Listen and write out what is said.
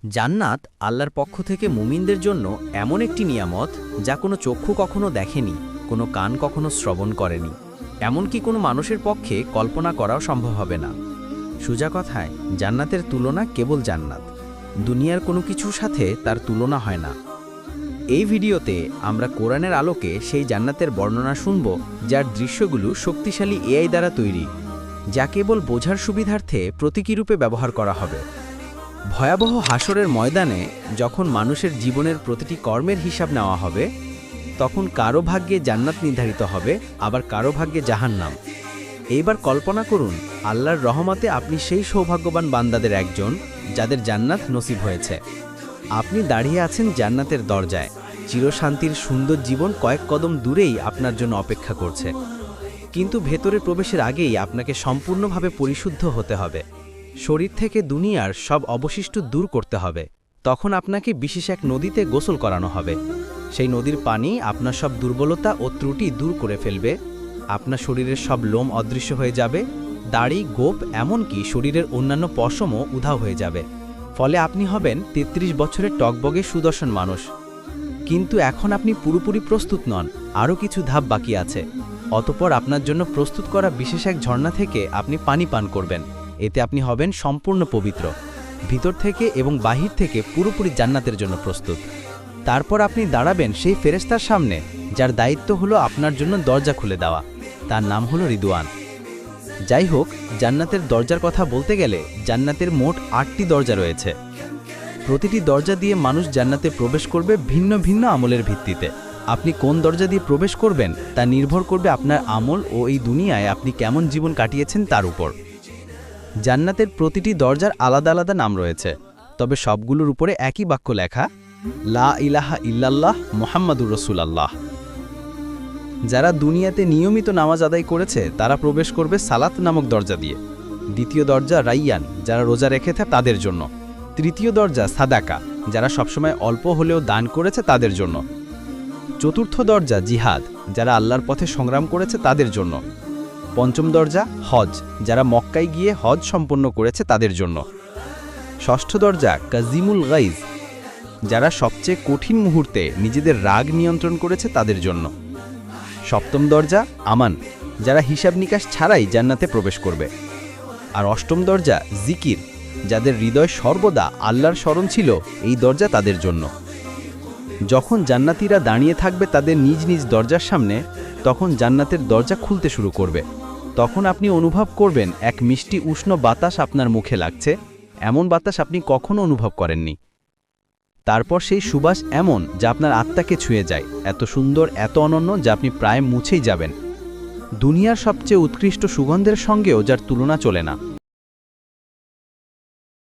জান্নাত আল্লাহর পক্ষ থেকে মুমিনদের জন্য এমন একটি নিয়ামত যা কোনো চক্ষু কখনো দেখেনি, কোনো কান কখনো শ্রবণ করেনি, এমনকি কোনো মানুষের পক্ষে কল্পনা করাও সম্ভব হবে না। সোজা কথায় জান্নাতের তুলনা কেবল জান্নাত, দুনিয়ার কোনো কিছুর সাথে তার তুলনা হয় না। এই ভিডিওতে আমরা কোরআনের আলোকে সেই জান্নাতের বর্ণনা শুনব, যার দৃশ্যগুলো শক্তিশালী এআই দ্বারা তৈরি, যা কেবল বোঝার সুবিধার্থে প্রতীকী রূপে ব্যবহার করা হবে। ভয়াবহ হাসরের ময়দানে যখন মানুষের জীবনের প্রতিটি কর্মের হিসাব নেওয়া হবে, তখন কারো ভাগ্যে জান্নাত নির্ধারিত হবে, আবার কারো ভাগ্যে জাহান্নাম। এইবার কল্পনা করুন, আল্লাহর রহমতে আপনি সেই সৌভাগ্যবান বান্দাদের একজন যাদের জান্নাত নসিব হয়েছে। আপনি দাঁড়িয়ে আছেন জান্নাতের দরজায়, চিরশান্তির সুন্দর জীবন কয়েক কদম দূরেই আপনার জন্য অপেক্ষা করছে। কিন্তু ভেতরে প্রবেশের আগেই আপনাকে সম্পূর্ণভাবে পরিশুদ্ধ হতে হবে, শরীর থেকে দুনিয়ার সব অবশিষ্ট দূর করতে হবে। তখন আপনাকে বিশেষ এক নদীতে গোসল করানো হবে। সেই নদীর পানি আপনার সব দুর্বলতা ও ত্রুটি দূর করে ফেলবে। আপনার শরীরের সব লোম অদৃশ্য হয়ে যাবে, দাড়ি, গোঁফ, এমনকি শরীরের অন্যান্য পশমও উধাও হয়ে যাবে। ফলে আপনি হবেন ৩৩ বছরের টকবগে সুদর্শন মানুষ। কিন্তু এখন আপনি পুরোপুরি প্রস্তুত নন, আরও কিছু ধাপ বাকি আছে। অতঃপর আপনার জন্য প্রস্তুত করা বিশেষ এক ঝর্ণা থেকে আপনি পানি পান করবেন। এতে আপনি হবেন সম্পূর্ণ পবিত্র, ভিতর থেকে এবং বাহির থেকে পুরোপুরি জান্নাতের জন্য প্রস্তুত। তারপর আপনি দাঁড়াবেন সেই ফেরেশতার সামনে, যার দায়িত্ব হলো আপনার জন্য দরজা খুলে দেওয়া। তার নাম হলো রিদওয়ান। যাই হোক, জান্নাতের দরজার কথা বলতে গেলে জান্নাতের মোট ৮টি দরজা রয়েছে। প্রতিটি দরজা দিয়ে মানুষ জান্নাতে প্রবেশ করবে ভিন্ন ভিন্ন আমলের ভিত্তিতে। আপনি কোন দরজা দিয়ে প্রবেশ করবেন তা নির্ভর করবে আপনার আমল ও এই দুনিয়ায় আপনি কেমন জীবন কাটিয়েছেন তার উপর। জান্নাতের প্রতিটি দরজার আলাদা আলাদা নাম রয়েছে, তবে সবগুলোর উপরে একই বাক্য লেখা, লা ইলাহা ইল্লাল্লাহ মুহাম্মাদুর রাসূলুল্লাহ। যারা দুনিয়াতে নিয়মিত নামাজ আদায় করেছে তারা প্রবেশ করবে সালাত নামক দরজা দিয়ে। দ্বিতীয় দরজা রাইয়ান, যারা রোজা রেখেছে তাদের জন্য। তৃতীয় দরজা সাদাকা, যারা সবসময় অল্প হলেও দান করেছে তাদের জন্য। চতুর্থ দরজা জিহাদ, যারা আল্লাহর পথে সংগ্রাম করেছে তাদের জন্য। পঞ্চম দরজা হজ, যারা মক্কায় গিয়ে হজ সম্পন্ন করেছে তাদের জন্য। ষষ্ঠ দরজা কাজিমুল গাইজ, যারা সবচেয়ে কঠিন মুহূর্তে নিজেদের রাগ নিয়ন্ত্রণ করেছে তাদের জন্য। সপ্তম দরজা আমান, যারা হিসাব নিকাশ ছাড়াই জান্নাতে প্রবেশ করবে। আর অষ্টম দরজা জিকির, যাদের হৃদয় সর্বদা আল্লাহর স্মরণ ছিল, এই দরজা তাদের জন্য। যখন জান্নাতীরা দাঁড়িয়ে থাকবে তাদের নিজ নিজ দরজার সামনে, তখন জান্নাতের দরজা খুলতে শুরু করবে। তখন আপনি অনুভব করবেন এক মিষ্টি উষ্ণ বাতাস আপনার মুখে লাগছে, এমন বাতাস আপনি কখনো অনুভব করেননি। তারপর সেই সুবাস এমন যা আপনার আত্মাকে ছুঁয়ে যায়, এত সুন্দর, এত অনন্য যা আপনি প্রায় মুছেই যাবেন। দুনিয়ার সবচেয়ে উৎকৃষ্ট সুগন্ধের সঙ্গেও যার তুলনা চলে না।